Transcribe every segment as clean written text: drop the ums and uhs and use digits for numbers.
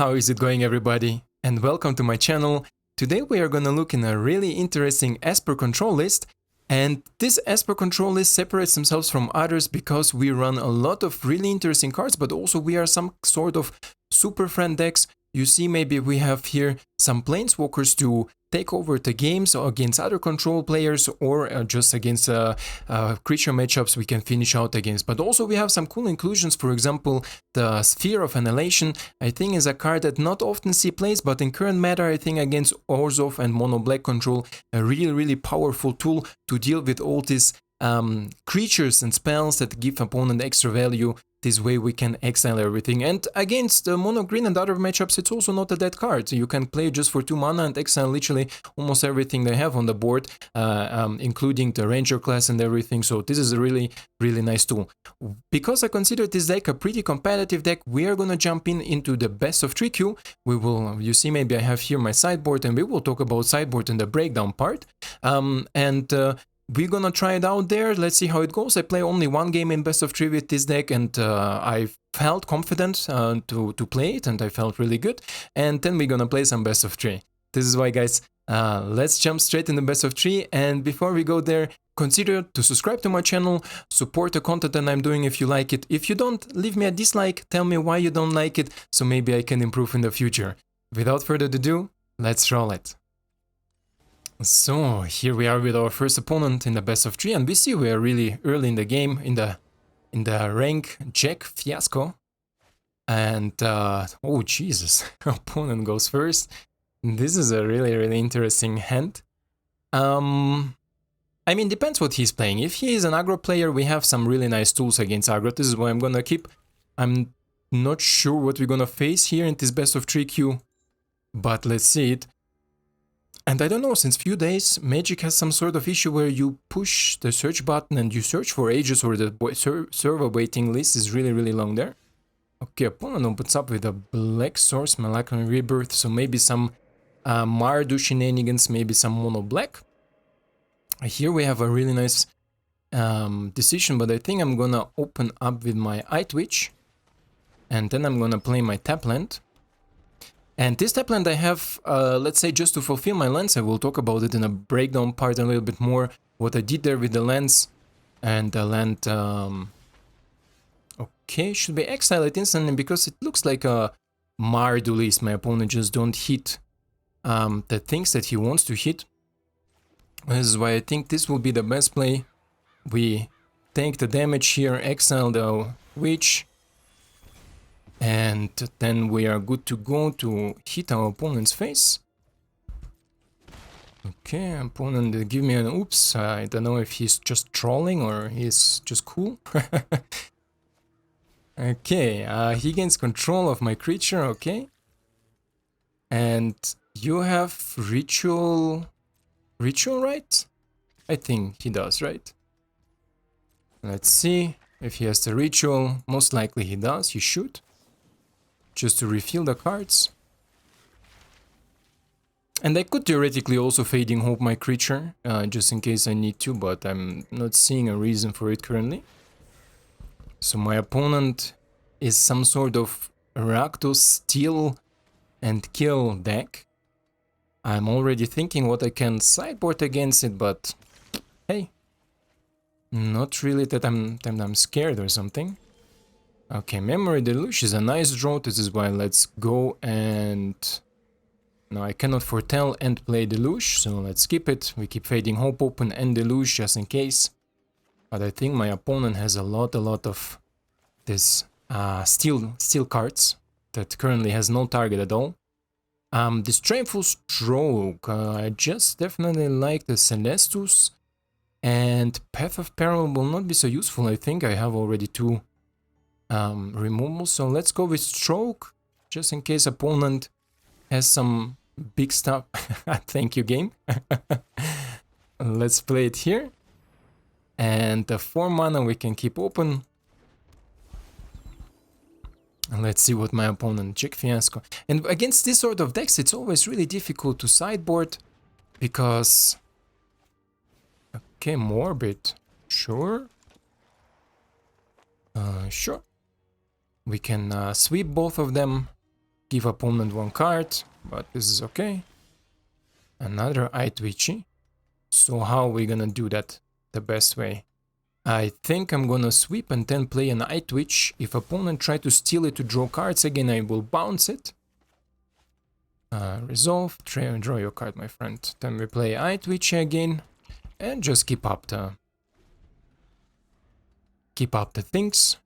How is it going, everybody? And welcome to my channel. Today we are gonna look in a really interesting Esper control list, and this Esper control list separates themselves from others because we run a lot of really interesting cards, but also we are some sort of super friend decks. You see, maybe we have here some planeswalkers to take over the games against other control players, or just against creature matchups we can finish out against. But also we have some cool inclusions. For example, the Sphere of Annihilation, I think, is a card that not often see plays, but in current meta, I think against Orzohv and mono black control, a really powerful tool to deal with all these creatures and spells that give opponent extra value. This way we can exile everything, and against mono green and other matchups it's also not a dead card. You can play just for 2 mana and exile literally almost everything they have on the board, including the ranger class and everything, so this is a really nice tool. Because I consider this deck a pretty competitive deck, we are gonna jump into the best of 3 queue. We will, you see, maybe I have here my sideboard, and we will talk about sideboard in the breakdown part, we're gonna try it out there. Let's see how it goes. I play only 1 game in best of 3 with this deck, and I felt confident to play it, and I felt really good. And then we're gonna play some best of 3. This is why, guys, let's jump straight in the best of 3. And before we go there, consider to subscribe to my channel, support the content that I'm doing if you like it. If you don't, leave me a dislike, tell me why you don't like it, so maybe I can improve in the future. Without further ado, let's roll it. So here we are with our first opponent in the best of 3, and we see we are really early in the game in the rank Jack Fiasco, and oh Jesus, opponent goes first. This is a really interesting hand. I mean, depends what he's playing. If he is an aggro player, we have some really nice tools against aggro. This is what I'm gonna keep. I'm not sure what we're gonna face here in this best of 3 queue, but let's see it. And I don't know, since few days, Magic has some sort of issue where you push the search button and you search for ages, or the server waiting list is really long there. Okay, opponent opens up with a black source, Malakhan Rebirth, so maybe some Mardu shenanigans, maybe some mono black. Here we have a really nice decision, but I think I'm gonna open up with my Eyetwitch, and then I'm gonna play my tap land. And this tap land I have, let's say, just to fulfill my lands. I will talk about it in a breakdown part a little bit more, what I did there with the lands. And the land, okay, should be exiled instantly because it looks like a Mardu list. My opponent just don't hit the things that he wants to hit. This is why I think this will be the best play. We take the damage here, exile the witch, and then we are good to go to hit our opponent's face. Okay, opponent give me an oops. I don't know if he's just trolling or he's just cool. Okay, he gains control of my creature, okay. And you have ritual, right? I think he does, right? Let's see if he has the ritual. Most likely he does, he should. Just to refill the cards. And I could theoretically also Fading Hope my creature, just in case I need to, but I'm not seeing a reason for it currently. So my opponent is some sort of Rakdos steal and kill deck. I'm already thinking what I can sideboard against it, but hey, not really that I'm scared or something. Okay, Memory Deluge is a nice draw. This is why let's go and... No, I cannot foretell and play Deluge, so let's skip it. We keep Fading Hope open and Deluge just in case. But I think my opponent has a lot of this steel cards that currently has no target at all. Disdainful Stroke, I just definitely like the Celestus, and Path of Peril will not be so useful. I think I have already 2 removal, so let's go with Stroke, just in case opponent has some big stuff. Thank you, game. Let's play it here, and the 4 mana we can keep open. And let's see what my opponent, Jack Fiasco. And against this sort of decks, it's always really difficult to sideboard, because... Okay, Morbid, sure. Sure. We can sweep both of them. give opponent one card, but this is okay. Another Eyetwitch. So how are we gonna do that the best way? I think I'm gonna sweep and then play an Eyetwitch. If opponent try to steal it to draw cards again, I will bounce it. Resolve, draw your card, my friend. Then we play Eyetwitch again and just keep up the things.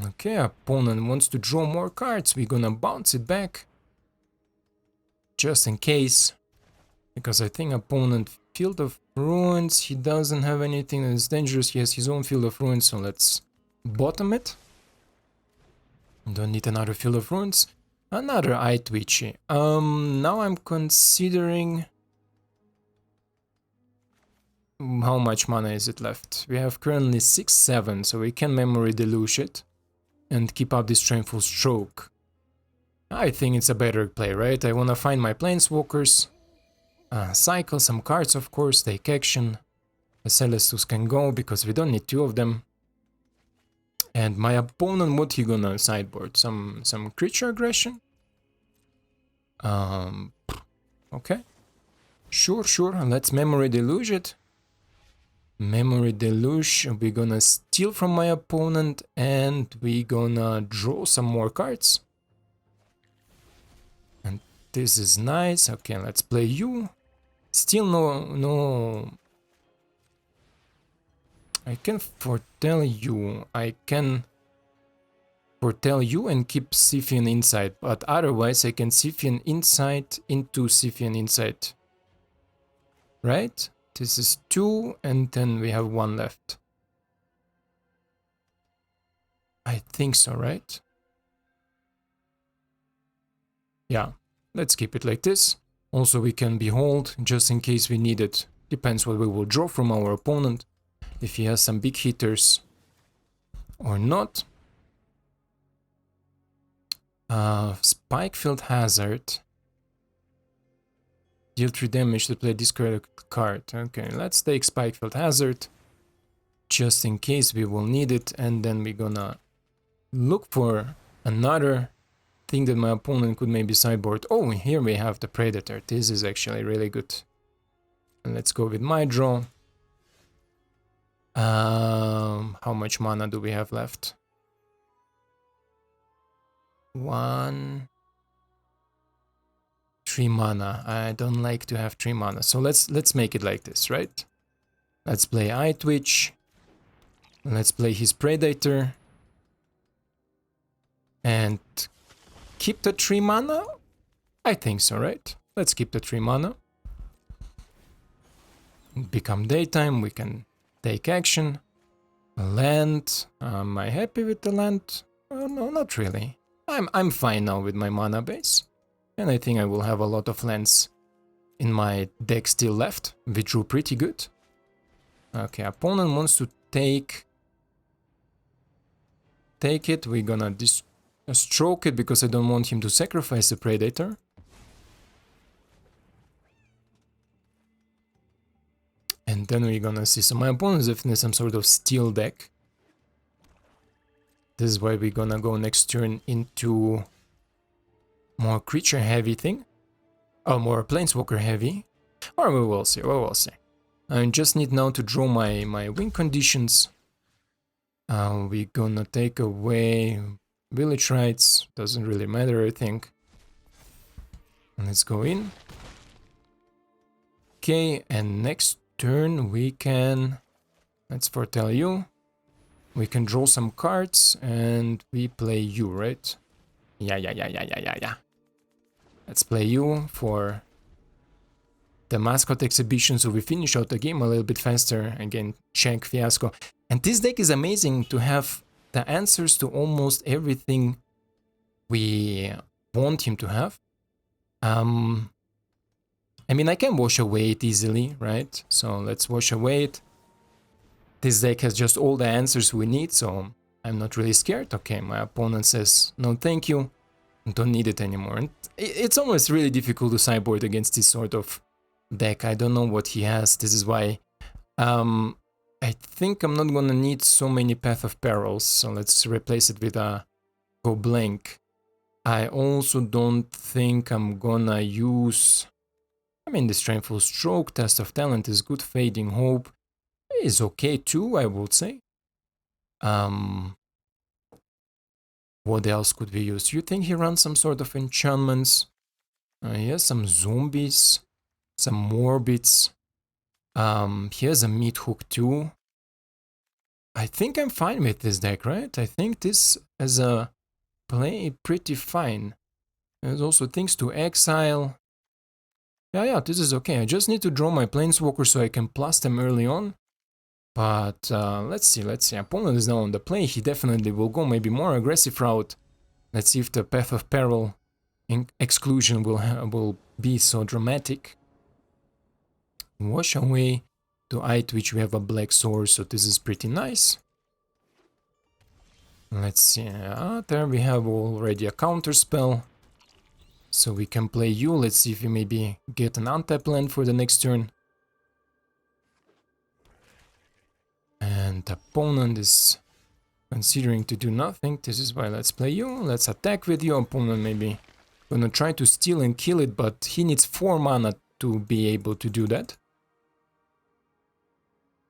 Okay, opponent wants to draw more cards. We're gonna bounce it back just in case, because I think opponent Field of Ruins, he doesn't have anything that is dangerous. He has his own Field of Ruins, so let's bottom it. Don't need another Field of Ruins. Another Eyetwitch. Now I'm considering how much mana is it left. We have currently 6-7, so we can Memory Deluge it and keep up this Disdainful Stroke. I think it's a better play, right? I wanna find my Planeswalkers, cycle some cards, of course, take action. The Celestus can go because we don't need two of them. And my opponent, what he gonna sideboard? Some creature aggression? Okay. Sure, let's Memory Deluge it. Memory Deluge, we're gonna steal from my opponent and we're gonna draw some more cards. And this is nice. Okay, let's play you. Still no. I can foretell you. I can foretell you and keep Siphon Insight, but otherwise I can Siphon Insight into Siphon Insight. Right? This is 2 and then we have 1 left. I think so, right? Yeah, let's keep it like this. Also we can Behold, just in case we need it. Depends what we will draw from our opponent. If he has some big hitters or not. Spikefield Hazard. Deal 3 damage to play discard card. Okay, let's take Spikefield Hazard. Just in case we will need it. And then we're gonna look for another thing that my opponent could maybe sideboard. Oh, here we have the Predator. This is actually really good. And let's go with my draw. How much mana do we have left? 1, 3 mana. I don't like to have 3 mana. So let's make it like this, right? Let's play Eyetwitch. Let's play his Predator. And keep the 3 mana? I think so, right? Let's keep the 3 mana. Become daytime, we can take action. Land. Am I happy with the land? No, not really. I'm fine now with my mana base. And I think I will have a lot of lands in my deck still left. We drew pretty good. Okay, opponent wants to take it. We're gonna stroke it because I don't want him to sacrifice the Predator. And then we're gonna see. So my opponent is definitely some sort of steel deck. This is why we're gonna go next turn into more creature heavy thing. Or more planeswalker heavy. Or we will see, I just need now to draw my win conditions. We're gonna take away village rights. Doesn't really matter, I think. And let's go in. Okay, and next turn we can, let's foretell you. We can draw some cards and we play you, right? Yeah. Let's play you for the mascot exhibition, so we finish out the game a little bit faster. Again, check Fiasco. And this deck is amazing to have the answers to almost everything we want him to have. I mean, I can wash away it easily, right? So let's wash away it. This deck has just all the answers we need, so I'm not really scared. Okay, my opponent says, no thank you, don't need it anymore. And it's almost really difficult to sideboard against this sort of deck. I don't know what he has. This is why I think I'm not gonna need so many Path of Perils, so let's replace it with a go blank. I also don't think I'm gonna use... I mean, Disdainful Stroke, Test of Talent is good, Fading Hope is okay too, I would say. What else could we use? You think he runs some sort of enchantments? Yes, some zombies, some morbids. He has a meat hook too. I think I'm fine with this deck, right? I think this as a play pretty fine. There's also things to exile. Yeah, this is okay. I just need to draw my planeswalker so I can plus them early on. But let's see. Opponent is now on the play. He definitely will go maybe more aggressive route. Let's see if the Path of Peril exclusion will be so dramatic. Wash away. To Eyetwitch we have a black sword, so this is pretty nice. Let's see. There we have already a counter spell. So we can play you. Let's see if we maybe get an untap land for the next turn. And the opponent is considering to do nothing. This is why let's play you. Let's attack with you. Opponent maybe gonna try to steal and kill it, but he needs 4 mana to be able to do that.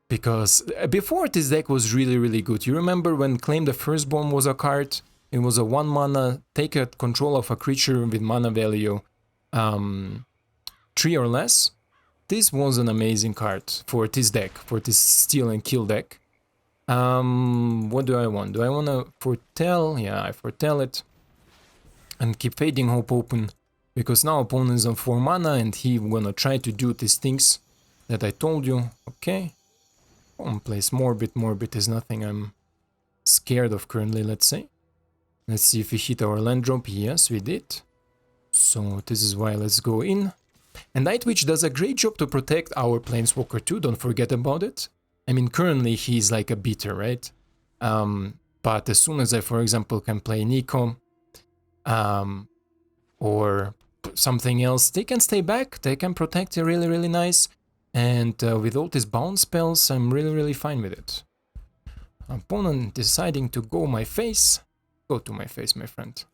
Because before this deck was really good. You remember when Claim the Firstborn was a card? It was a 1 mana, take a control of a creature with mana value 3 or less. This was an amazing card for this deck, for this steal and kill deck. What do I want? Do I want to foretell? Yeah, I foretell it. And keep Fading Hope open, because now opponent is on 4 mana and he gonna try to do these things that I told you. Okay. Place Morbid. Morbid is nothing I'm scared of currently, let's say. Let's see if we hit our land drop. Yes, we did. So this is why let's go in. And Eyetwitch does a great job to protect our planeswalker too, don't forget about it. I mean, currently he's like a beater, right? But as soon as I, for example, can play Nico or something else, they can stay back, they can protect it really nice. And with all these bounce spells, I'm really fine with it. Opponent deciding to go my face. Go to my face, my friend.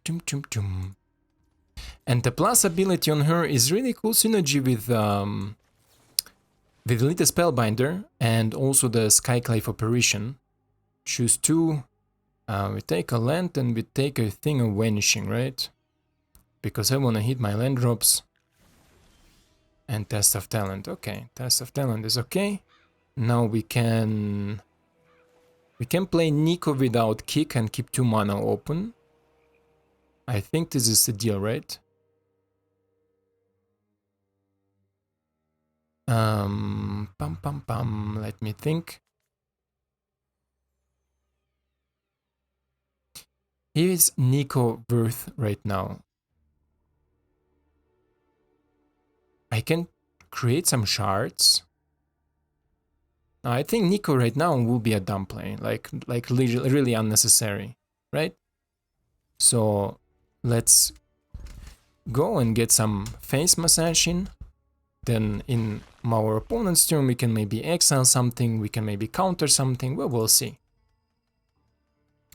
And the plus ability on her is really cool synergy with Elite Spellbinder and also the Skyclave Apparition. Choose 2. We take a land and we take a thing of Vanishing, right? Because I want to hit my land drops. And Test of Talent. Okay, Test of Talent is okay. Now we can play Nico without kick and keep 2 mana open. I think this is the deal, right? Let me think. Here is Nico worth right now. I can create some shards. I think Nico right now will be a dumb play, like really unnecessary, right? So let's go and get some face massage in. Then in our opponent's turn we can maybe exile something, we can maybe counter something, well, we'll see.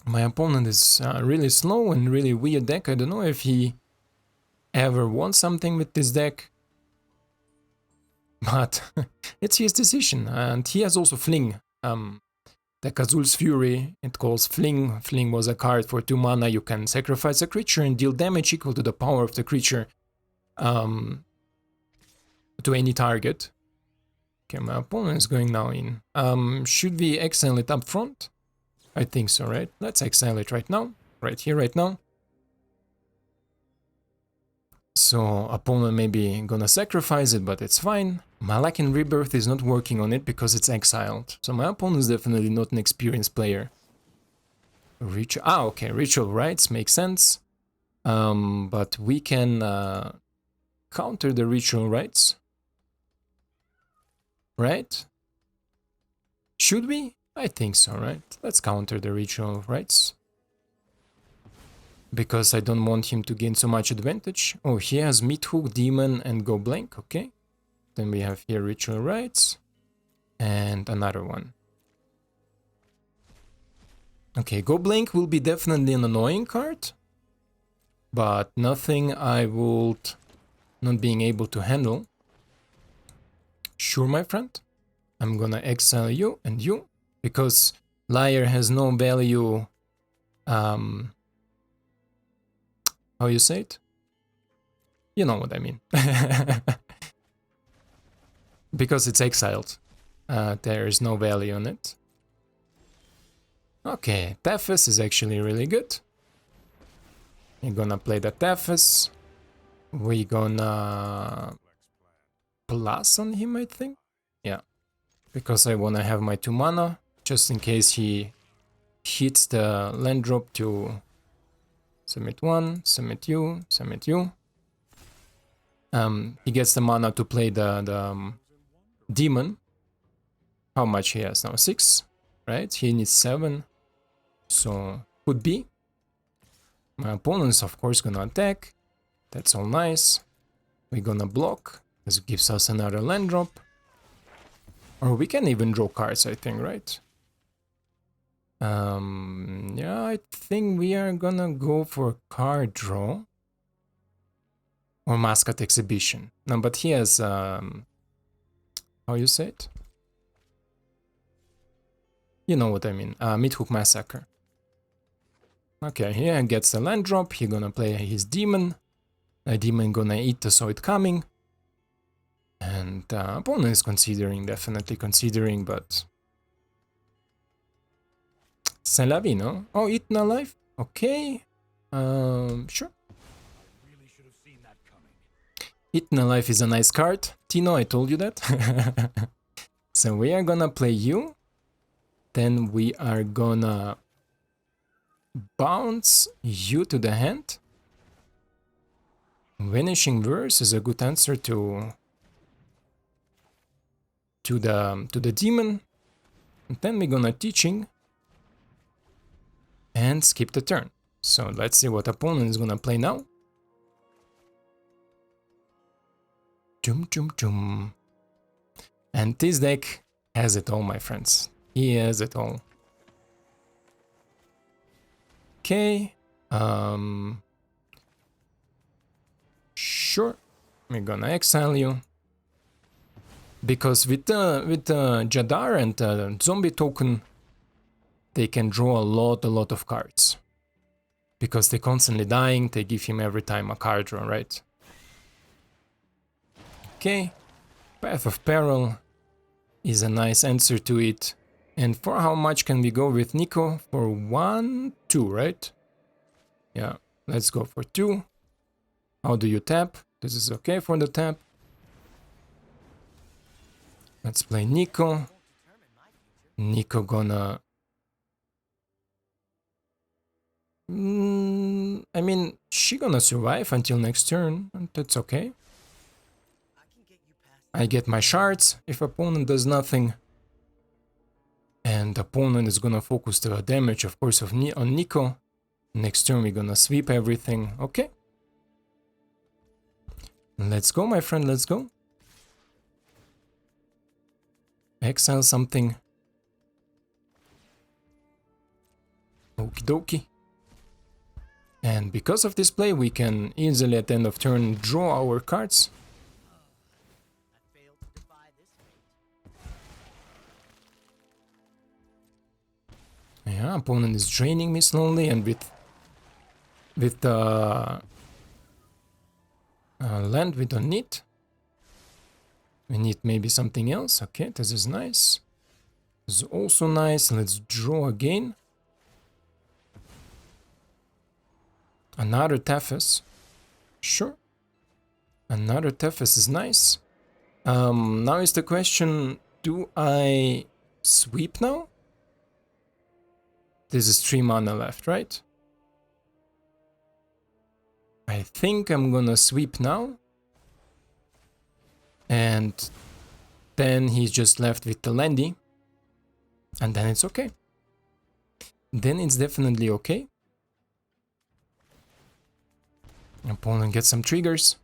My opponent is really slow and really weird deck. I don't know if he ever won something with this deck. But it's his decision, and he has also Fling. The Kazul's Fury, it calls Fling. Fling was a card for 2 mana. You can sacrifice a creature and deal damage equal to the power of the creature to any target. Okay, my opponent is going now in. Should we exile it up front? I think so, right? Let's exile it right now. Right here, right now. So opponent maybe gonna sacrifice it, but it's fine. Malachian Rebirth is not working on it because it's exiled. So my opponent is definitely not an experienced player. Okay, Ritual Rites makes sense. But we can counter the Ritual Rites. Right? Should we? I think so, right? Let's counter the Ritual Rites. Because I don't want him to gain so much advantage. Oh, he has Meathook, Demon, and Go Blank, okay. Then we have here Ritual Rites. And another one. Okay, Go Blink will be definitely an annoying card, but nothing I would not being able to handle. Sure, my friend. I'm gonna exile you and you, because Lier has no value, how you say it? You know what I mean. Because it's exiled. There is no value on it. Okay, Tethys is actually really good. We're gonna play the Tethys. We're gonna plus on him, I think. Yeah, because I wanna have my 2 mana, just in case he hits the land drop to submit 1, submit you, submit you. He gets the mana to play the demon. How much he has now? 6, right? He needs 7. So, could be. My opponent's of course gonna attack. That's all nice. We're gonna block. This gives us another land drop. Or we can even draw cards, I think, right? Yeah, I think we are gonna go for card draw. Or Mascot Exhibition. No, but he has, how you say it? You know what I mean. Midhook Massacre. Okay, here gets the land drop, he gonna play his demon. The demon gonna eat the Saw It Coming. And opponent is considering, definitely considering, but... C'est la vie, no? Oh, Eaten Alive? Okay. Sure. Eaten Alive is a nice card. Tino, I told you that. So we are gonna play you. Then we are gonna bounce you to the hand. Vanishing Verse is a good answer to the demon. And then we're gonna Teaching and skip the turn. So let's see what opponent is gonna play now. Jum jum jum. And this deck has it all, my friends. He has it all. Okay. Sure. We're gonna exile you. Because with the Jadar and the zombie token, they can draw a lot of cards. Because they're constantly dying, they give him every time a card draw, right? Okay. Path of Peril is a nice answer to it. And for how much can we go with Nico? For 1, 2, right? Yeah, let's go for 2. How do you tap? This is okay for the tap. Let's play Nico. Nico gonna... I mean, she gonna survive until next turn, and that's okay. I get my shards if opponent does nothing. And opponent is gonna focus the damage, of course, on Nico. Next turn we're gonna sweep everything. Okay. Let's go, my friend, let's go. Exile something. Okie dokie. And because of this play, we can easily at the end of turn draw our cards. Yeah, opponent is draining me slowly, and with the land we don't need. We need maybe something else. Okay, this is nice. This is also nice. Let's draw again. Another Tethys. Sure. Another Tethys is nice. Now is the question, do I sweep now? This is 3 mana left, right? I think I'm gonna sweep now. And then he's just left with the Landy. And then it's okay. Then it's definitely okay. Opponent gets some triggers.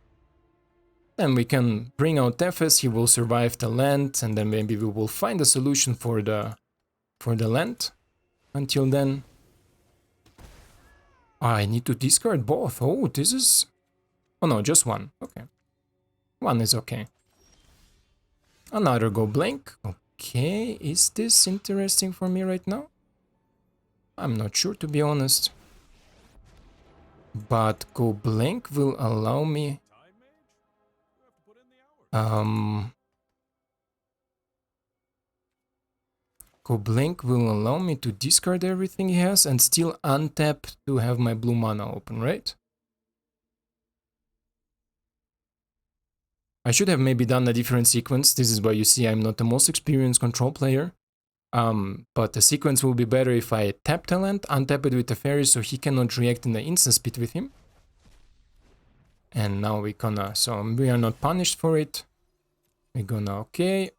Then we can bring out Tethys, he will survive the land, and then maybe we will find a solution for the land. Until then, I need to discard both. Oh, this is... Oh no, just one. Okay. One is okay. Another go blank. Okay, is this interesting for me right now? I'm not sure, to be honest. But go blank will allow me... Go blank will allow me to discard everything he has and still untap to have my blue mana open, right? I should have maybe done a different sequence. This is why you see I'm not the most experienced control player. But the sequence will be better if I tap talent, untap it with the fairy so he cannot react in the instant speed with him. And now we gonna, so we are not punished for it. We're gonna, okay.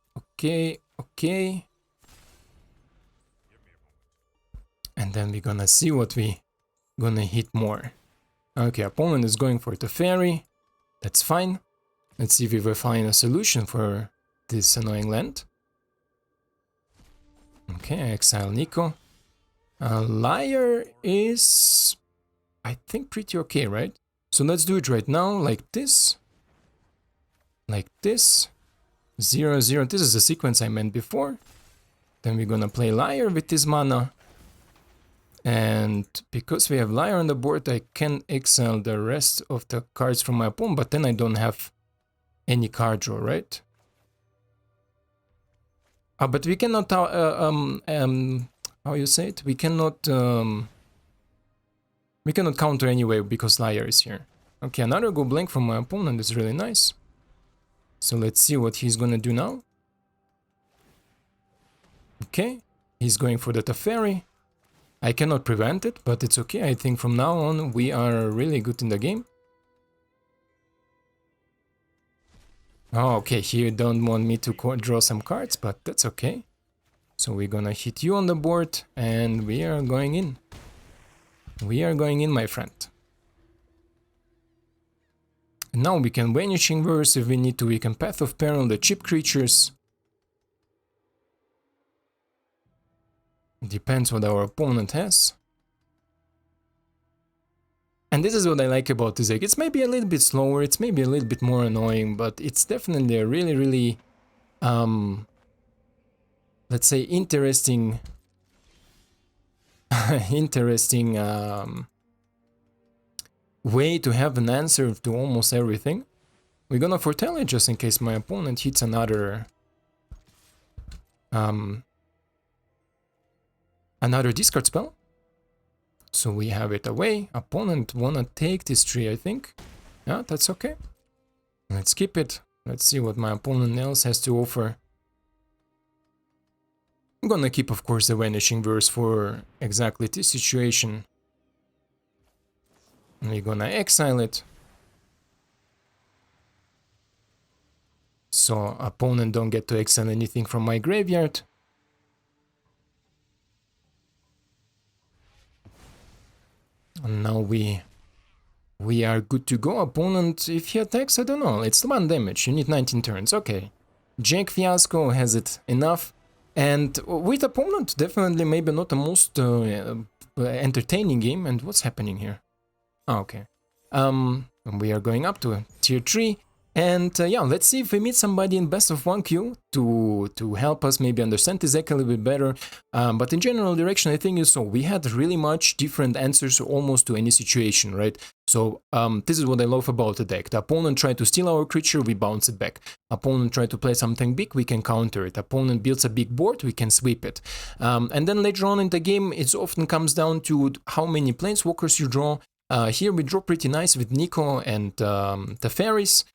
And then we're gonna see what we gonna hit more. Okay, opponent is going for the fairy. That's fine. Let's see if we will find a solution for this annoying land. Okay, I exile Nico. Lier is, I think, pretty okay, right? So let's do it right now, like this. Like this. 0-0. This is the sequence I meant before. Then we're gonna play Lier with this mana. And because we have Lier on the board, I can exile the rest of the cards from my opponent, but then I don't have any card draw, right? But we cannot, how you say it? We cannot counter anyway because Lier is here. Okay, another go blank from my opponent is really nice. So let's see what he's gonna do now. Okay, he's going for the Teferi. I cannot prevent it, but it's okay. I think from now on we are really good in the game. Oh, okay, you don't want me to draw some cards, but that's okay. So we're gonna hit you on the board, and we are going in. We are going in, my friend. And now we can Vanishing Verse if we need to. We can Path of Peril the cheap creatures. Depends what our opponent has. And this is what I like about this deck. It's maybe a little bit slower, it's maybe a little bit more annoying, but it's definitely a really, really, let's say, interesting, way to have an answer to almost everything. We're gonna foretell it just in case my opponent hits another, another discard spell. So we have it away. Opponent wanna take this tree, I think. Yeah, that's okay. Let's keep it. Let's see what my opponent else has to offer. I'm gonna keep, of course, the Vanishing Verse for exactly this situation. And we're gonna exile it. So opponent don't get to exile anything from my graveyard. And now we are good to go. Opponent, if he attacks, I don't know, it's 1 damage, you need 19 turns, okay. Jack Fiasco has it enough, and with opponent, definitely maybe not the most entertaining game. And what's happening here? Oh, okay. We are going up to tier 3, and yeah, let's see if we meet somebody in best of 1 queue to help us maybe understand this deck a little bit better. But in general direction, I think is so we had really much different answers almost to any situation, right? So this is what I love about the deck. The opponent tried to steal our creature, we bounce it back. Opponent tried to play something big, we can counter it. Opponent builds a big board, we can sweep it. And then later on in the game, it often comes down to how many planeswalkers you draw. Here we draw pretty nice with Nico and the fairies.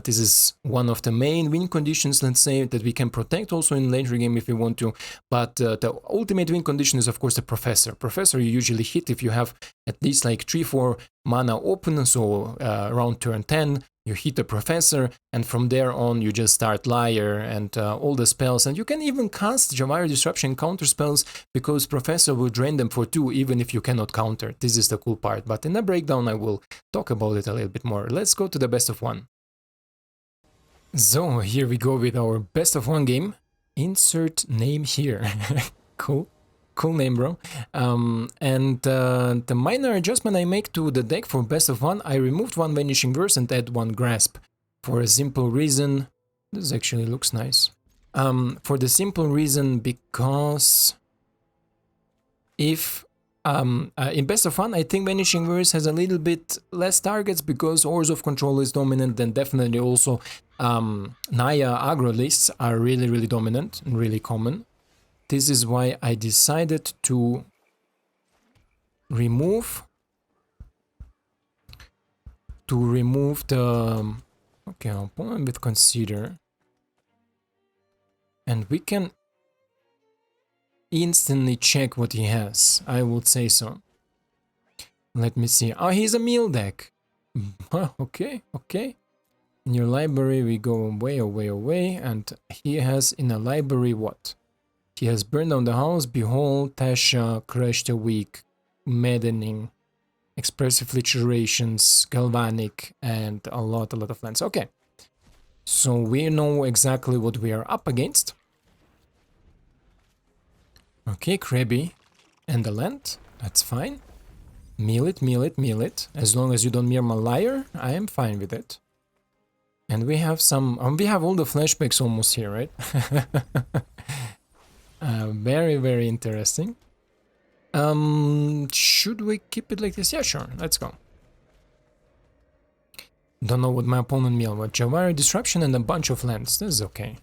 This is one of the main win conditions, let's say, that we can protect also in later game if we want to. But the ultimate win condition is, of course, the Professor. Professor you usually hit if you have at least like 3-4 mana open, so around turn 10, you hit the Professor, and from there on you just start Lier and all the spells. And you can even cast Javire Disruption counter spells, because Professor will drain them for 2 even if you cannot counter. This is the cool part, but in the breakdown I will talk about it a little bit more. Let's go to the best of 1. So here we go with our best of 1 game. Insert name here. Cool. Cool name, bro. The minor adjustment I make to the deck for best of one, I removed one Vanishing Verse and add one Grasp. For a simple reason, this actually looks nice. For the simple reason because if in best of one, I think Vanishing Verse has a little bit less targets because Orzohv control is dominant, and definitely also Naya aggro lists are really dominant and really common. This is why I decided to remove the okay, opponent with Consider, and we can instantly check what he has. I would say so. Let me see. Oh, he's a meal deck. Okay. In your library we go away, and he has in a library what? He has Burn Down the House, Behold, Tasha, Crash the Weak, Maddening, Expressive Literations, Galvanic, and a lot of lands. Okay, so we know exactly what we are up against. Okay, Krabby and the land, that's fine. Mill it. As long as you don't mirror my Lier, I am fine with it. And we have some, we have all the flashbacks almost here, right? Very interesting. Should we keep it like this? Yeah, sure, let's go. Don't know what my opponent milled, but Javari Disruption and a bunch of lands, this is okay.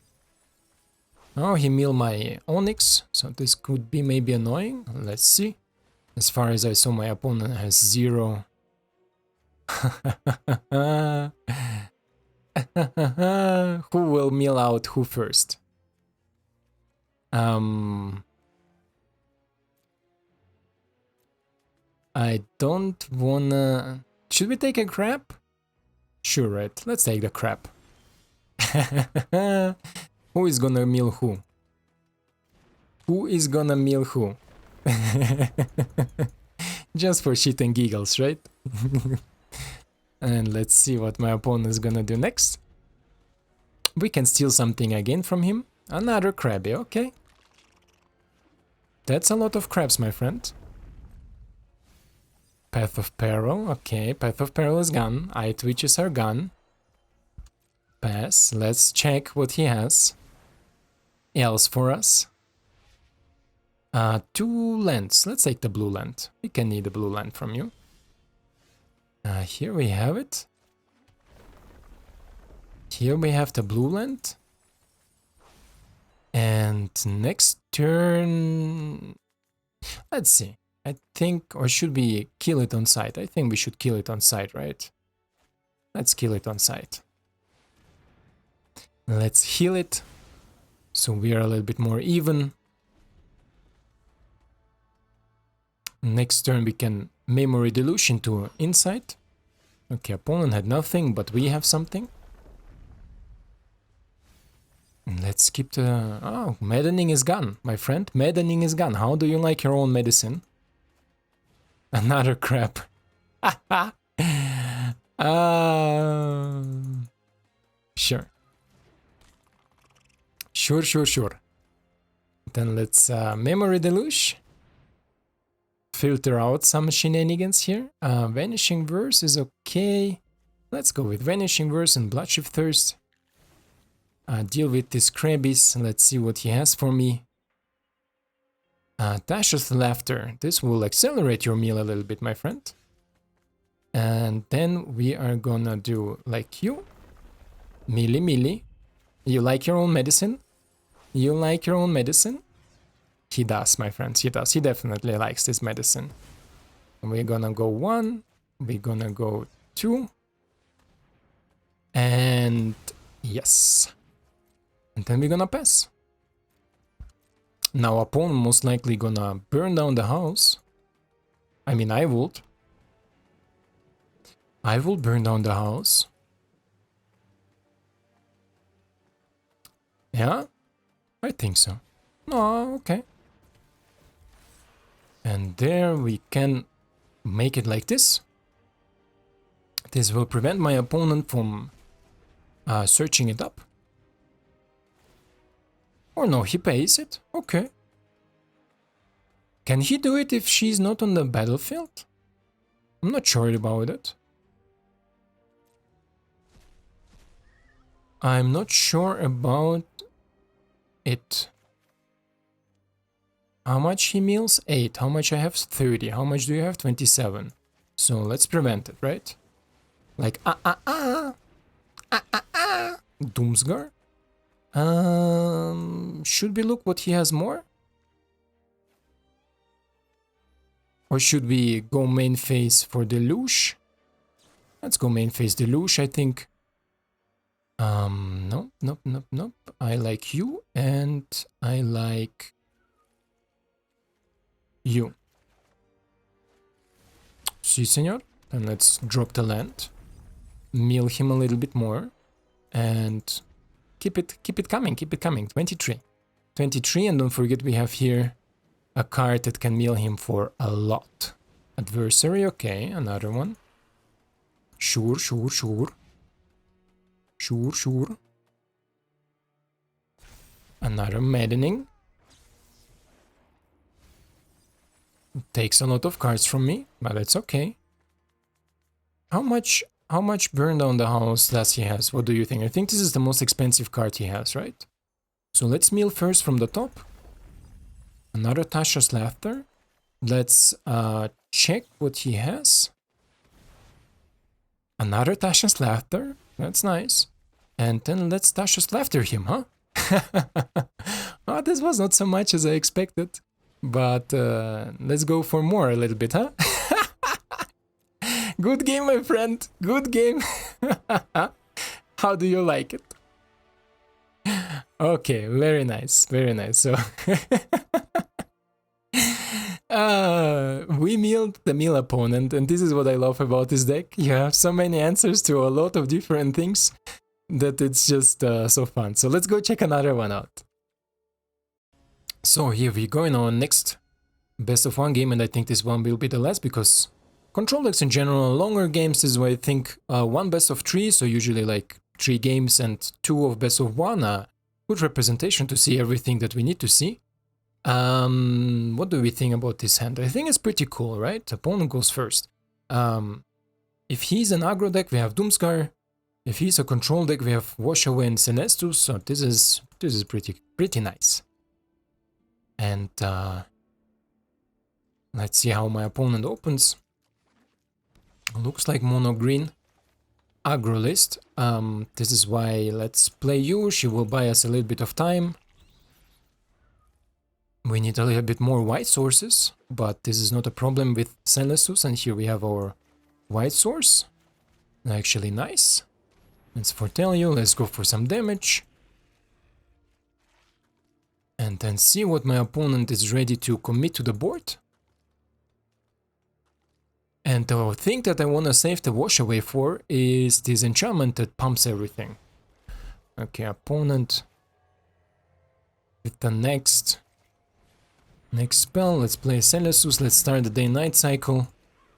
Oh, he milled my Onyx, so this could be maybe annoying, let's see. As far as I saw, my opponent has 0. Who will mill out who first? I don't wanna... Should we take a crap? Sure, right, let's take the crap. Who is gonna mill who? Who is gonna mill who? Just for shit and giggles, right? And let's see what my opponent is gonna do next. We can steal something again from him. Another Krabby, okay. That's a lot of crabs, my friend. Path of Peril, okay, Path of Peril is gone. Eyetwitches are gone. Pass, let's check what he has else for us. 2 lands, let's take the blue land. We can need a blue land from you. Here we have it. Here we have the blue land. And next turn... Let's see. I think, or should we kill it on sight? I think we should kill it on sight, right? Let's kill it on sight. Let's heal it, so we are a little bit more even. Next turn we can Memory Deluge into Insight. Okay, opponent had nothing, but we have something. Let's keep the... Oh, Maddening is gone, my friend. Maddening is gone. How do you like your own medicine? Another crap. Sure. Sure. Then let's Memory Deluge. Filter out some shenanigans here. Vanishing Verse is okay. Let's go with Vanishing Verse and Bloodchief Thirst. Deal with these Krabbies. Let's see what he has for me. Tasha's Laughter. This will accelerate your meal a little bit, my friend. And then we are gonna do like you. Millie. You like your own medicine? You like your own medicine? He does, my friends, he does. He definitely likes this medicine. We're gonna go 1. We're gonna go 2. And yes. And then we're gonna pass. Now opponent most likely gonna burn down the house. I mean, I would. I will burn down the house. Yeah? I think so. Oh, okay. And there we can make it like this. This will prevent my opponent from searching it up. Or no, he pays it. Okay. Can he do it if she's not on the battlefield? I'm not sure about it. I'm not sure about it. How much he mills? 8. How much I have? 30. How much do you have? 27. So let's prevent it, right? Like, Doomskar? Should we look what he has more? Or should we go main phase for Deluge? Let's go main phase Deluge, I think. Nope. I like you and I like you. Si, senor. Then let's drop the land. Mill him a little bit more. And keep it coming. 23. 23, and don't forget we have here a card that can mill him for a lot. Adversary, okay, another one. Sure. Another maddening. Takes a lot of cards from me, but it's okay. How much burn down the house does he has? What do you think? I think this is the most expensive card he has, right? So let's mill first from the top. Another Tasha's Laughter. Let's check what he has. Another Tasha's Laughter. That's nice. And then let's Tasha's Laughter him, huh? Oh, this was not so much as I expected. But let's go for more a little bit, huh? Good game, my friend. Good game. How do you like it? Okay, very nice. So we milled the mill opponent, and this is what I love about this deck. You have so many answers to a lot of different things that it's just so fun. So let's go check another one out. So here we go in our next best of 1 game, and I think this one will be the last because control decks in general, longer games is where I think 1 best of 3, so usually like 3 games and 2 of best of 1, good representation to see everything that we need to see. What do we think about this hand? I think it's pretty cool, right? Opponent goes first. If he's an aggro deck, we have Doomskar. If he's a control deck, we have Wash Away and Celestus, so this is pretty nice. And let's see how my opponent opens. Looks like mono green aggro list. This is why let's play you. She will buy us a little bit of time. We need a little bit more white sources, but this is not a problem with Celestus. And here we have our white source. Actually nice. Let's foretell you. Let's go for some damage. And then see what my opponent is ready to commit to the board. And the thing that I want to save the wash away for is this enchantment that pumps everything. Okay, opponent with the next spell. Let's play Celestus. Let's start the day-night cycle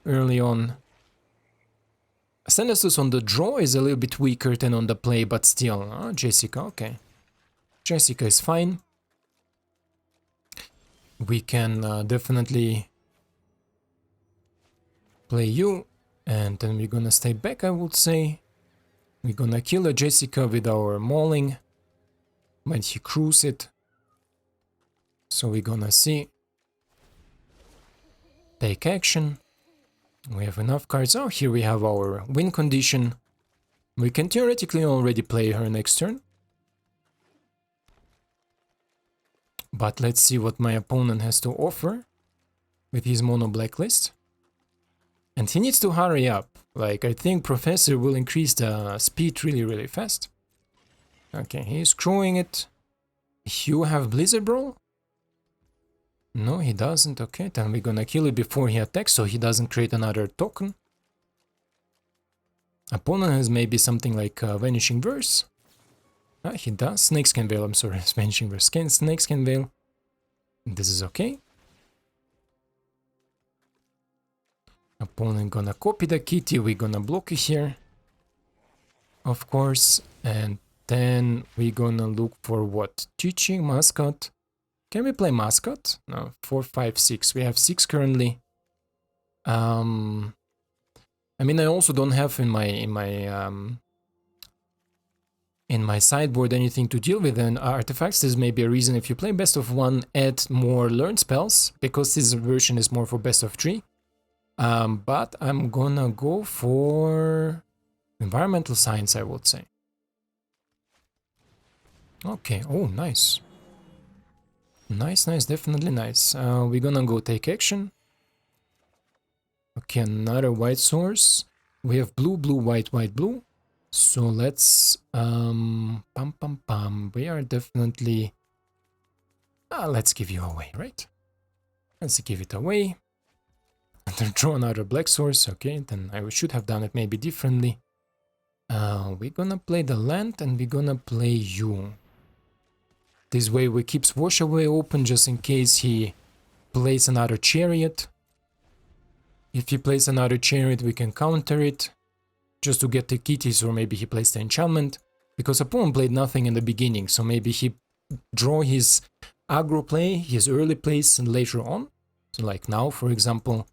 early on. Celestus on the draw is a little bit weaker than on the play, but still. Jessica, okay. Jessica is fine. We can definitely play you, and then we're gonna stay back, I would say. We're gonna kill a Jessica with our mauling when he crews it. So we're gonna see. Take action. We have enough cards. Oh, here we have our win condition. We can theoretically already play her next turn. But let's see what my opponent has to offer with his mono blacklist. And he needs to hurry up. Like, I think Professor will increase the speed really fast. Okay, he's crewing it. You have Blizzard Brawl? No, he doesn't. Okay, then we're gonna kill it before he attacks, so he doesn't create another token. Opponent has maybe something like Vanishing Verse. He does. Snakeskin Veil, I'm sorry. Vanishing Verse. Snakeskin Veil. This is okay. Opponent gonna copy the kitty. We're gonna block it here. Of course. And then we're gonna look for what? Teaching, Mascot. Can we play Mascot? No, 4, 5, 6. We have 6 currently. I mean, I also don't have in my sideboard anything to deal with and artifacts. This may be a reason if you play best of 1, add more learn spells, because this version is more for best of 3. But I'm gonna go for environmental science, I would say. Okay, oh, nice. Nice, nice, definitely nice. We're gonna go take action. Okay, another white source. We have blue, blue, white, white, blue. So let's we are definitely let's give you away, right? Let's give it away. And then draw another black source. Okay, then I should have done it maybe differently. We're gonna play the land and we're gonna play you. This way we keep Wash Away open just in case he plays another chariot. If he plays another chariot, we can counter it just to get the kitties, or maybe he plays the enchantment, because opponent played nothing in the beginning, so maybe he draw his aggro play, his early plays later on, so like now, for example,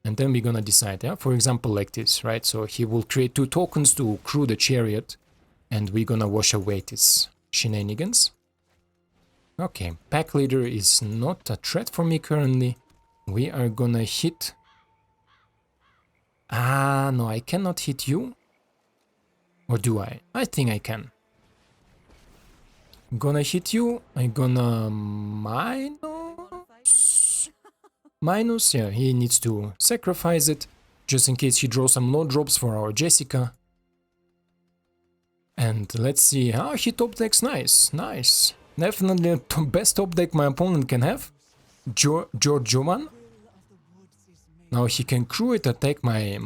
and then we're gonna decide, yeah, for example, like this, right? So he will create 2 tokens to crew the chariot, and we're gonna wash away this shenanigans. Okay, pack leader is not a threat for me currently. We are gonna hit. Ah, no, I cannot hit you. Or do I? I think I can. Gonna hit you. I'm gonna minus. Yeah, he needs to sacrifice it, just in case he draws some low drops for our Jessica. And let's see. Ah, he top decks nice. Nice. Definitely the best top deck my opponent can have. Georgiovan. Now he can crew it, attack my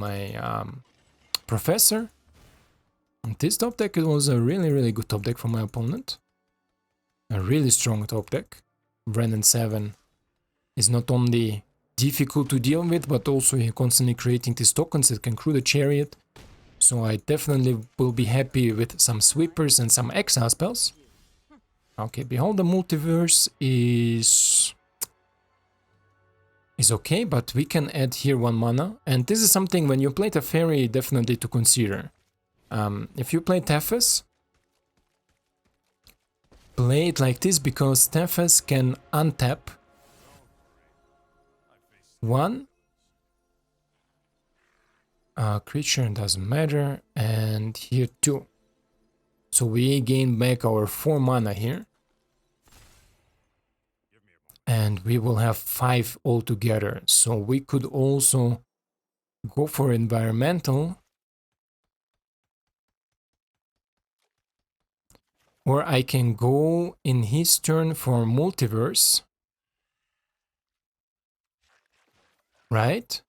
professor. And this top deck was a really good top deck for my opponent. A really strong top deck. Brandon 7 is not only difficult to deal with, but also he constantly creating these tokens that can crew the chariot. So I definitely will be happy with some sweepers and some exile spells. Okay, Behold the Multiverse is okay, but we can add here 1 mana, and this is something when you play Teferi definitely to consider. If you play Tefes, play it like this, because Tefes can untap 1 creature, doesn't matter, and here 2. So we gain back our 4 mana here. And we will have 5 altogether. So we could also go for environmental. Or I can go in his turn for multiverse. Right?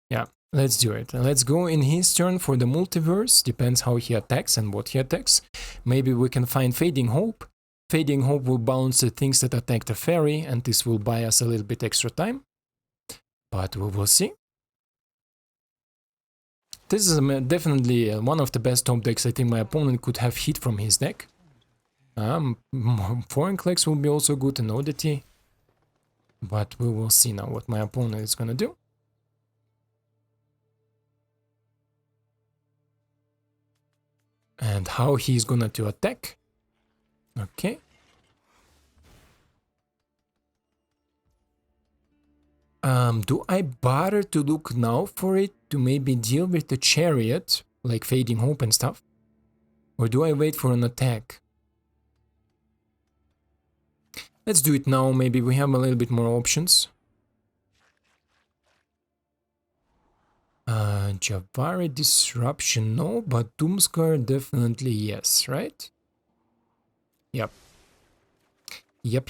Yeah, let's do it. Let's go in his turn for the multiverse. Depends how he attacks and what he attacks. Maybe we can find Fading Hope. Fading Hope will bounce the things that attack the fairy, and this will buy us a little bit extra time. But we will see. This is definitely one of the best top decks I think my opponent could have hit from his deck. Foreign Clicks will be also good, an oddity. But we will see now what my opponent is gonna do. And how he's gonna to attack. Okay. Do I bother to look now for it to maybe deal with the chariot, like Fading Hope and stuff? Or do I wait for an attack? Let's do it now, maybe we have a little bit more options. Javari Disruption, no, but Doomskar definitely yes, right? Yep. Yep.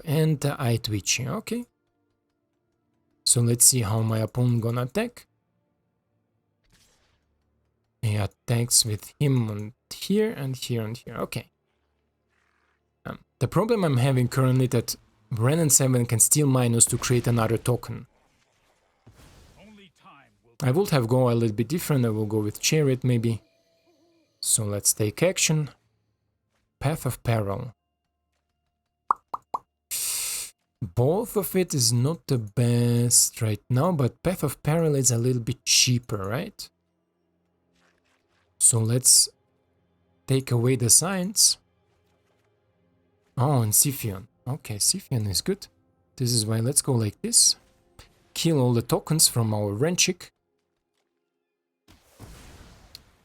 And Eyetwitch, okay. So let's see how my opponent gonna attack. He attacks with him on here and here and here, okay. The problem I'm having currently that Brennan 7 can steal minus to create another token. I would have gone a little bit different, I will go with Chariot maybe. So let's take action. Path of Peril. Both of it is not the best right now, but Path of Peril is a little bit cheaper, right? So let's take away the signs. Oh, and Siphon. Okay, Siphon is good. This is why let's go like this. Kill all the tokens from our Renchik.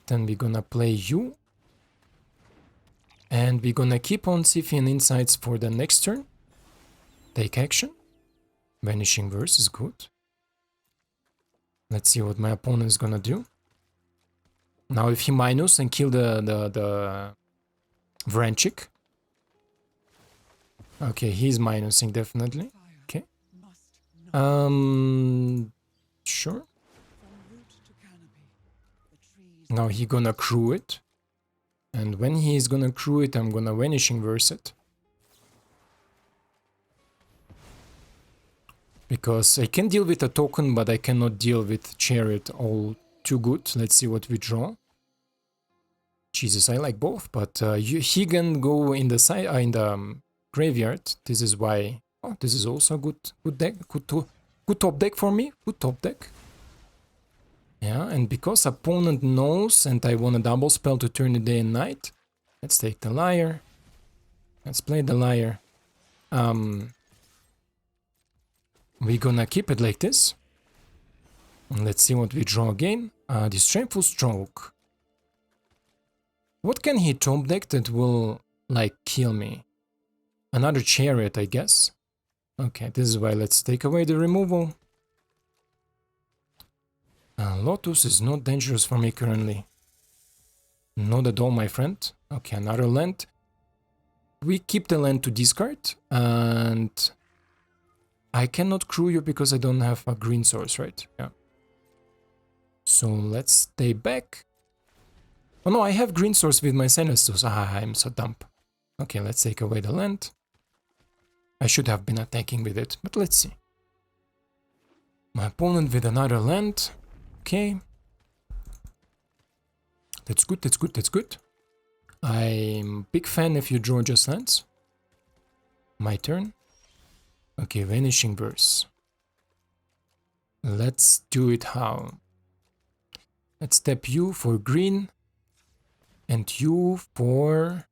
Then we're gonna play you. And we're gonna keep on Siphon Insights for the next turn. Take action. Vanishing Verse is good. Let's see what my opponent is gonna do. Now if he minus and kill the Vranchik. Okay, he's minusing definitely. Okay. Sure. Now he gonna crew it. And when he is gonna crew it, I'm gonna Vanishing Verse it. Because I can deal with a token, but I cannot deal with Chariot all too good. Let's see what we draw. Jesus, I like both, but he can go in the side, in the graveyard. This is why. Oh, this is also a good deck, good top deck for me. Good top deck. Yeah, and because opponent knows, and I want a double spell to turn the day and night. Let's take the Lier. Let's play the Lier. We're gonna keep it like this. And let's see what we draw again. Disdainful Stroke. What can he top deck that will, like, kill me? Another Chariot, I guess. Okay, this is why let's take away the removal. Lotus is not dangerous for me currently. Not at all, my friend. Okay, another land. We keep the land to discard, and I cannot crew you because I don't have a green source, right? Yeah. So let's stay back. Oh no, I have green source with my Senestus. Ah, I'm so dumb. Okay, let's take away the land. I should have been attacking with it, but let's see. My opponent with another land. Okay. That's good, that's good, that's good. I'm big fan if you draw just lands. My turn. Okay, Vanishing Verse. Let's do it how? Let's tap you for green. And you for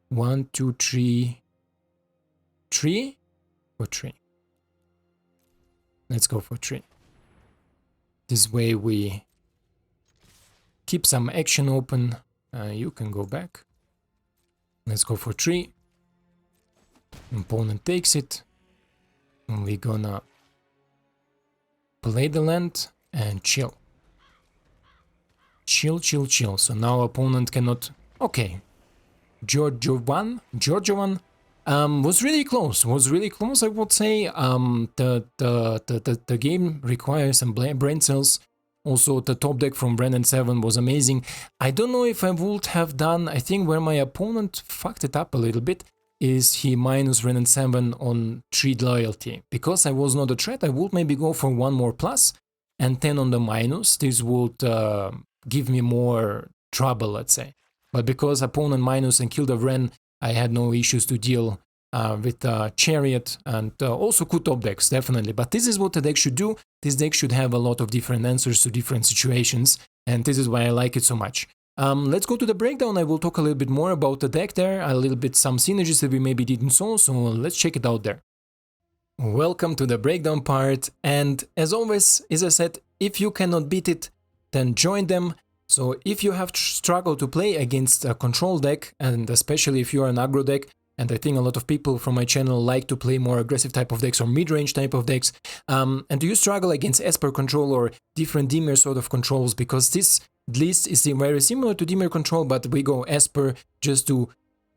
1, 2, 3. 3 or 3? Let's go for 3. This way we keep some action open. You can go back. Let's go for 3. Opponent takes it. And we're gonna play the land and chill. Chill, chill, chill. So now opponent cannot... Okay. Orzohv was really close. I would say. The game requires some brain cells. Also, the top deck from Brandon 7 was amazing. I don't know if I would have done... I think where my opponent fucked it up a little bit is he minus Brandon 7 on 3 loyalty. Because I was not a threat, I would maybe go for 1 more plus and 10 on the minus. This would give me more trouble, let's say. But because opponent minus and killed a Wren, I had no issues to deal with Chariot, and also good top decks, definitely. But this is what the deck should do. This deck should have a lot of different answers to different situations, and this is why I like it so much. Let's go to the breakdown. I will talk a little bit more about the deck there, a little bit some synergies that we maybe didn't saw, so let's check it out there. Welcome to the breakdown part, and as always, as I said, if you cannot beat it, then join them. So if you have struggled to play against a control deck, and especially if you are an aggro deck, and I think a lot of people from my channel like to play more aggressive type of decks or mid-range type of decks, and do you struggle against Esper control or different Dimir sort of controls, because this list is very similar to Dimir control, but we go Esper just to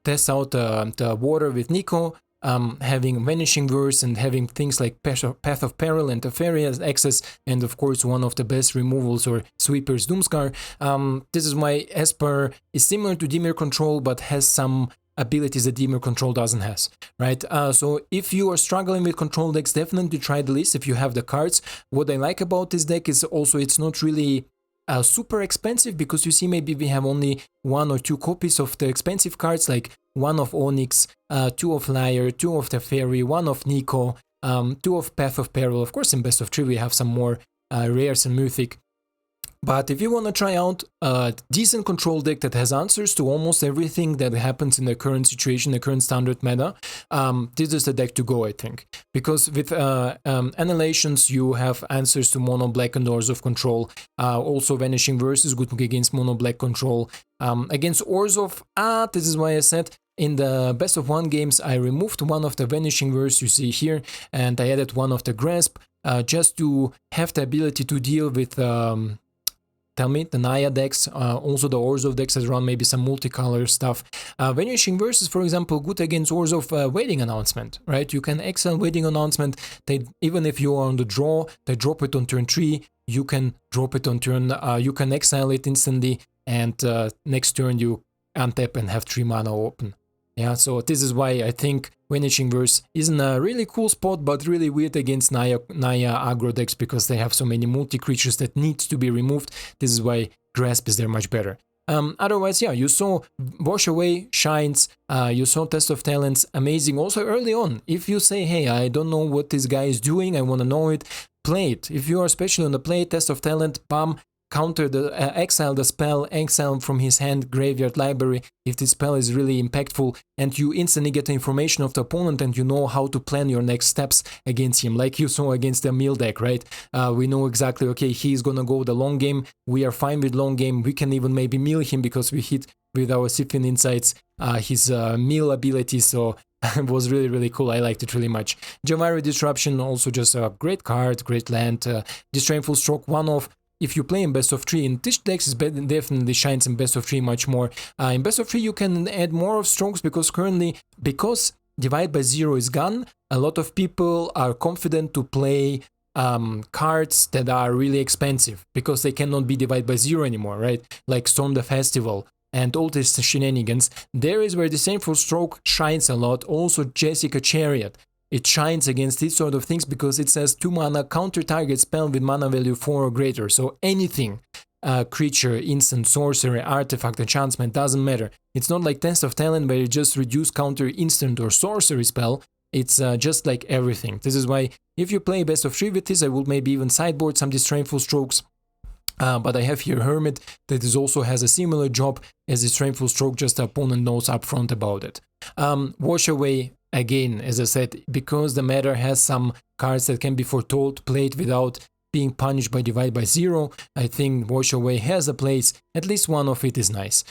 test out the water with Nico, having Vanishing Verse and having things like Path of Peril and Teferi as access, and of course one of the best removals or sweepers, Doomskar. This is why Esper is similar to Dimir control but has some abilities that Dimir control doesn't have, right? So if you are struggling with control decks, definitely try the list if you have the cards. What I like about this deck is also it's not really super expensive, because you see maybe we have only 1 or 2 copies of the expensive cards like 1 of Onyx, 2 of Lier, 2 of Teferi, 1 of Nico, 2 of Path of Peril. Of course, in best of 3 we have some more rares and mythic. But if you want to try out a decent control deck that has answers to almost everything that happens in the current situation, the current standard meta, this is the deck to go, I think. Because with Annihilations, you have answers to mono black and Orzohv control. Also, Vanishing Verse is good against mono black control. Against Orzohv, this is why I said in the best of 1 games, I removed one of the Vanishing Verse you see here, and I added one of the Grasp, just to have the ability to deal with the Naya decks, also the Orzohv decks that run maybe some multicolor stuff. Vanishing Verse is, for example, good against Orzohv Waiting Announcement, right? You can exile Waiting Announcement, even if you are on the draw, they drop it on turn 3, you can drop it on turn, you can exile it instantly, and next turn you untap and have 3 mana open. Yeah, so this is why I think Vanishing Verse is in a really cool spot, but really weird against Naya aggro decks because they have so many multi-creatures that needs to be removed. This is why Grasp is there much better. Otherwise, yeah, you saw Wash Away, Shines, you saw Test of Talents, amazing. Also early on, if you say, hey, I don't know what this guy is doing, I want to know it, play it. If you are especially on the play, Test of Talent, bam, counter the exile the spell, exile from his hand, graveyard, library, if this spell is really impactful, and you instantly get the information of the opponent and you know how to plan your next steps against him, like you saw against the mill deck, right? We know exactly, okay, he's gonna go the long game, we are fine with long game, we can even maybe mill him because we hit with our Siphon Insights his mill ability, so it was really, really cool. I liked it really much. Javari Disruption, also just a great card, great land. Disdainful Stroke, 1 of. If you play in best of 3, in this deck definitely shines in best of 3 much more. In best of 3 you can add more of strokes because currently, because Divide by 0 is gone, a lot of people are confident to play cards that are really expensive because they cannot be divided by 0 anymore, right? Like Storm the Festival and all these shenanigans. There is where Disdainful Stroke shines a lot. Also Jessica Chariot. It shines against these sort of things because it says 2 mana, counter target spell with mana value 4 or greater. So anything, creature, instant, sorcery, artifact, enchantment, doesn't matter. It's not like Test of Talent where you just reduce counter instant or sorcery spell. It's just like everything. This is why if you play best of 3 with this, I would maybe even sideboard some Disdainful Strokes. But I have here Hermit that is also has a similar job as Disdainful Stroke, just the opponent knows upfront about it. Wash Away, again, as I said, because the meta has some cards that can be foretold, played without being punished by Divide by 0, I think Wash Away has a place, at least one of it is nice.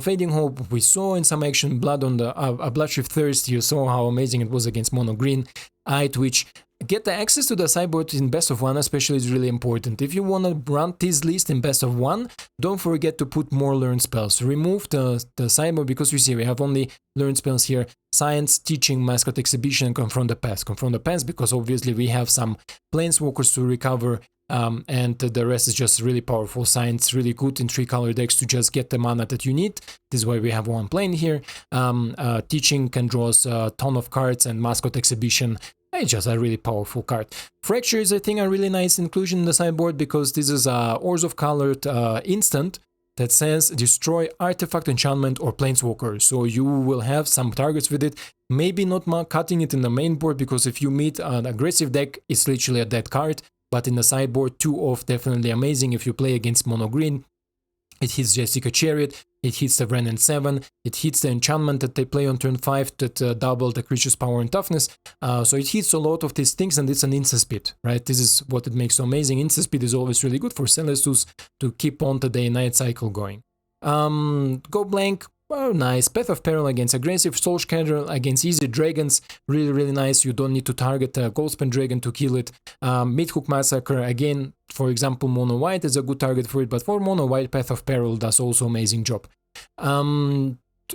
Fading Hope, we saw in some action, Blood on the Bloodchief Thirst, you saw how amazing it was against Mono Green. Eyetwitch, get the access to the sideboard in best of 1 especially is really important. If you want to run this list in best of 1, don't forget to put more learn spells. Remove the sideboard because you see we have only learn spells here. Science, Teaching, Mascot Exhibition, and Confront the Past. Confront the Past because obviously we have some Planeswalkers to recover, and the rest is just really powerful. Science, really good in 3-color decks to just get the mana that you need. This is why we have 1 plane here. Teaching can draw us a ton of cards, and Mascot Exhibition, it's just a really powerful card. Fracture is, I think, a really nice inclusion in the sideboard because this is a Orzohv colored instant that says destroy artifact, enchantment, or planeswalker. So you will have some targets with it. Maybe not cutting it in the main board because if you meet an aggressive deck, it's literally a dead card. But in the sideboard, 2 of definitely amazing if you play against mono green. It hits Jessica Chariot, it hits the Wrenn and 7, it hits the enchantment that they play on turn 5 that double the creature's power and toughness. So it hits a lot of these things and it's an instant speed, right? This is what it makes so amazing. Instant speed is always really good for Celestus to keep on the day-night cycle going. Go blank. Oh, nice. Path of Peril against aggressive, Soul Scatter against easy dragons. Really, really nice. You don't need to target a Goldspan Dragon to kill it. Midhook Massacre, again, for example, Mono White is a good target for it, but for Mono White, Path of Peril does also amazing job.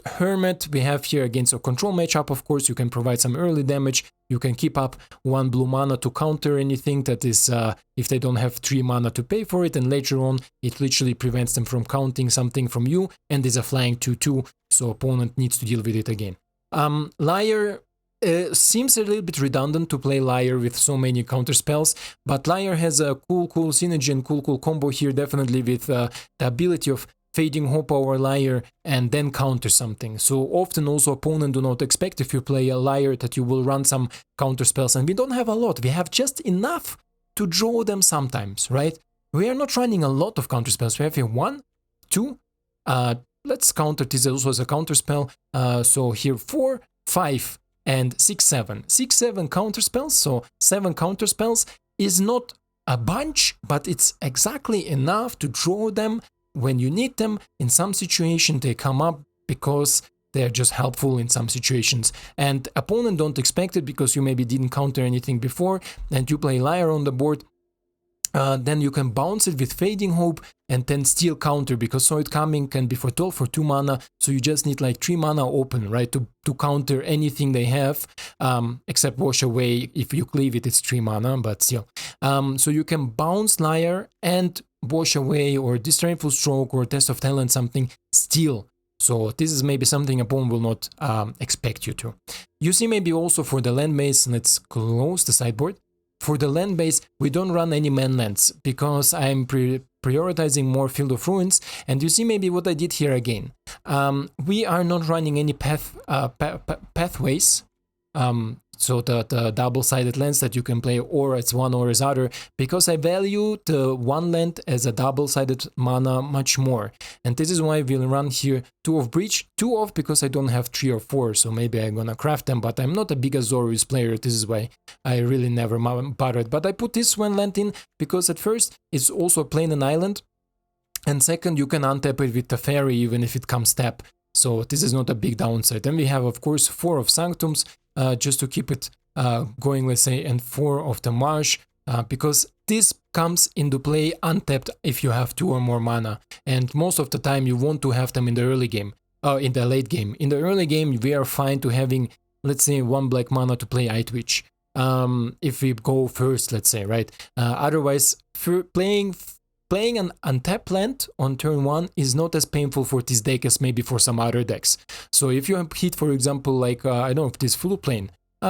Hermit, we have here against a control matchup, of course, you can provide some early damage, you can keep up 1 blue mana to counter anything that is, if they don't have 3 mana to pay for it, and later on, it literally prevents them from counting something from you, and is a flying 2/2, so opponent needs to deal with it again. Lier seems a little bit redundant to play Lier with so many counter spells, but Lier has a cool synergy and cool combo here, definitely with the ability of Fading Hope or Lier and then counter something. So often also opponent do not expect if you play a Lier that you will run some counter spells, and we don't have a lot. We have just enough to draw them sometimes, right? We are not running a lot of counter spells. We have here 1, 2, let's counter this also as a counter spell. So here 4, 5, and 6, 7. 6, 7 counter spells, so 7 counter spells is not a bunch, but it's exactly enough to draw them when you need them. In some situation they come up because they're just helpful in some situations, and opponent don't expect it because you maybe didn't counter anything before and you play Lier on the board. Then you can bounce it with Fading Hope and then still counter, because Saw It Coming can be for 12 for 2 mana, so you just need like 3 mana open, right, to counter anything they have, except Wash Away. If you cleave it, it's 3 mana, but still. So you can bounce Lier and Wash Away or Disdainful Stroke or Test of Talent something still. So this is maybe something opponent will not expect you to. You see maybe also for the land base, let's close the sideboard. For the land base, we don't run any man lands because I'm prioritizing more Field of Ruins, and you see maybe what I did here again. We are not running any pathways, so the double-sided lands that you can play or as one or as other, because I value the one land as a double-sided mana much more. And this is why we'll run here 2 of Breach, 2 of because I don't have 3 or 4, so maybe I'm gonna craft them, but I'm not a big Azorius player. This is why I really never bothered. But I put this one land in because at first it's also playing an island, and second you can untap it with the fairy even if it comes tap. So this is not a big downside. Then we have of course 4 of Sanctums, just to keep it going, let's say, and 4 of the Marsh, because this comes into play untapped if you have 2 or more mana, and most of the time you want to have them in the early game, in the late game. In the early game we are fine to having, let's say, 1 black mana to play Eyetwitch, if we go first, let's say, right? Otherwise, for playing an untapped land on turn 1 is not as painful for this deck as maybe for some other decks. So if you hit, for example, like, I don't know, if this Flood Plane,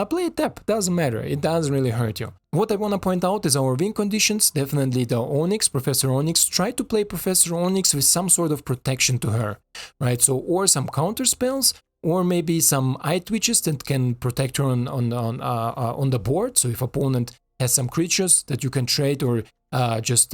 play it tap, doesn't matter, it doesn't really hurt you. What I want to point out is our win conditions, definitely the Onyx, Professor Onyx. Try to play Professor Onyx with some sort of protection to her, right? So, or some counter spells, or maybe some Eyetwitches that can protect her on the board. So if opponent has some creatures that you can trade, or just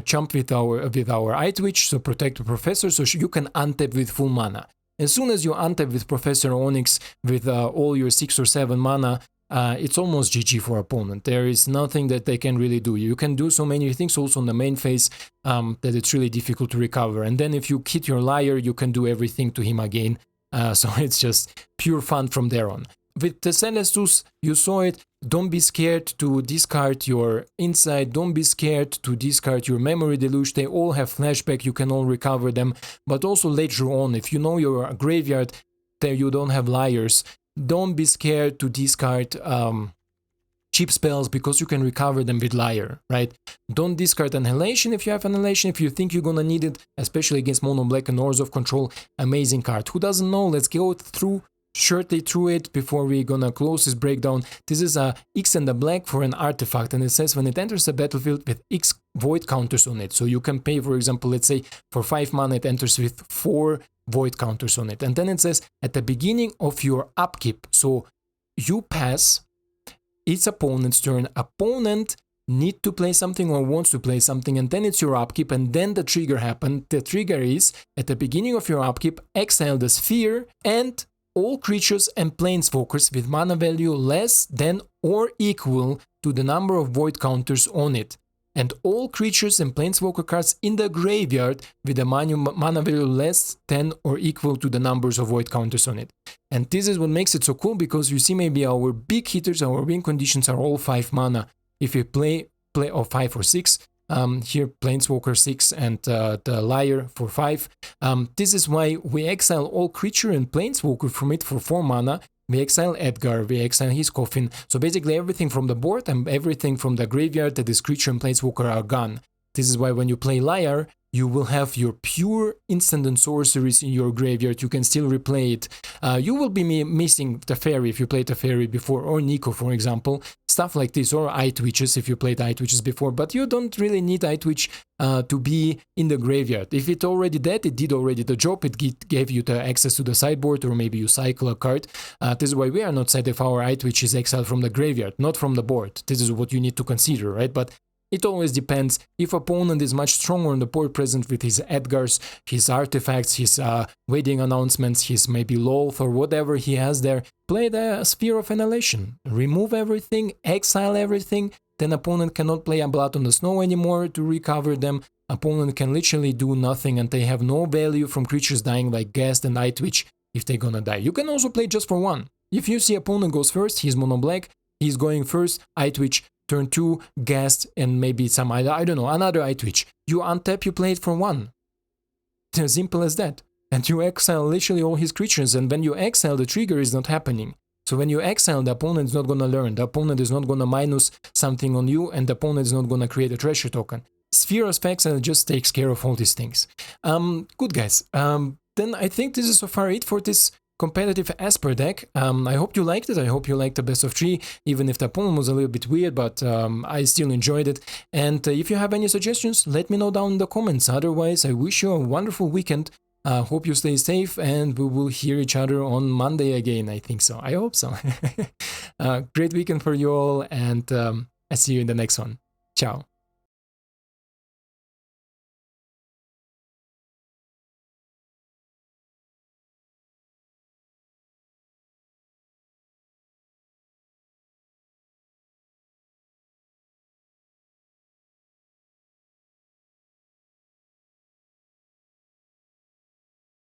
jump with our Eyetwitch, so protect the Professor, so you can untap with full mana. As soon as you untap with Professor Onyx with all your 6 or 7 mana, it's almost GG for opponent. There is nothing that they can really do. You can do so many things also on the main phase that it's really difficult to recover. And then if you hit your Lier, you can do everything to him again. So it's just pure fun from there on. With the Celestus, you saw it. Don't be scared to discard your Insight, don't be scared to discard your Memory Deluge. They all have flashback, you can all recover them, but also later on, if you know your graveyard there you don't have Liers, don't be scared to discard cheap spells because you can recover them with Lier, right? Don't discard Annihilation if you have Annihilation, if you think you're gonna need it, especially against Mono Black and Orzohv control. Amazing card. Who doesn't know? Let's go shortly through it before we're gonna close this breakdown. This is a X and a black for an artifact, and it says when it enters the battlefield with X void counters on it. So you can pay, for example, let's say for 5 mana it enters with 4 void counters on it. And then it says at the beginning of your upkeep, so you pass, it's opponent's turn, opponent need to play something or wants to play something, and then it's your upkeep, and then the trigger happened. The trigger is at the beginning of your upkeep, exile the sphere and all creatures and planeswalkers with mana value less than or equal to the number of void counters on it, and all creatures and planeswalker cards in the graveyard with a mana value less than or equal to the numbers of void counters on it. And this is what makes it so cool, because you see maybe our big hitters, our win conditions are all 5 mana. If you play or 5 or 6, here Planeswalker 6 and the Lier for 5. This is why we exile all creature and Planeswalker from it for 4 mana. We exile Edgar, we exile his coffin. So basically everything from the board and everything from the graveyard that is creature and Planeswalker are gone. This is why when you play Lier, you will have your pure instant and sorceries in your graveyard. You can still replay it. You will be missing Teferi if you played Teferi before, or Nico, for example. Stuff like this, or Eyetwitches if you played Eyetwitches before. But you don't really need Eyetwitch to be in the graveyard. If it already did, it did already the job. It gave you the access to the sideboard, or maybe you cycle a card. This is why we are not sad if our Eyetwitch is exiled from the graveyard, not from the board. This is what you need to consider, right? But it always depends. If opponent is much stronger on the board present with his Edgars, his artifacts, his wedding announcements, his maybe Loth or whatever he has there, play the Sphere of Annihilation. Remove everything, exile everything, then opponent cannot play a Blood on the Snow anymore to recover them. Opponent can literally do nothing and they have no value from creatures dying like Ghast and Eyetwitch if they're gonna die. You can also play just for one. If you see opponent goes first, he's mono black, he's going first, Eyetwitch, turn 2, Ghast, and maybe some, I don't know, another Eyetwitch. You untap, you play it for one. As simple as that. And you exile literally all his creatures, and when you exile, the trigger is not happening. So when you exile, the opponent is not gonna learn, the opponent is not gonna minus something on you, and the opponent is not gonna create a treasure token. Sphere of Exile just takes care of all these things. Good guys. Then I think this is so far it for this competitive Esper deck. I hope you liked it. I hope you liked the best of 3, even if the opponent was a little bit weird, but I still enjoyed it. And if you have any suggestions, let me know down in the comments. Otherwise, I wish you a wonderful weekend. Hope you stay safe, and we will hear each other on Monday again. I think so. I hope so. Great weekend for you all, and I see you in the next one. Ciao.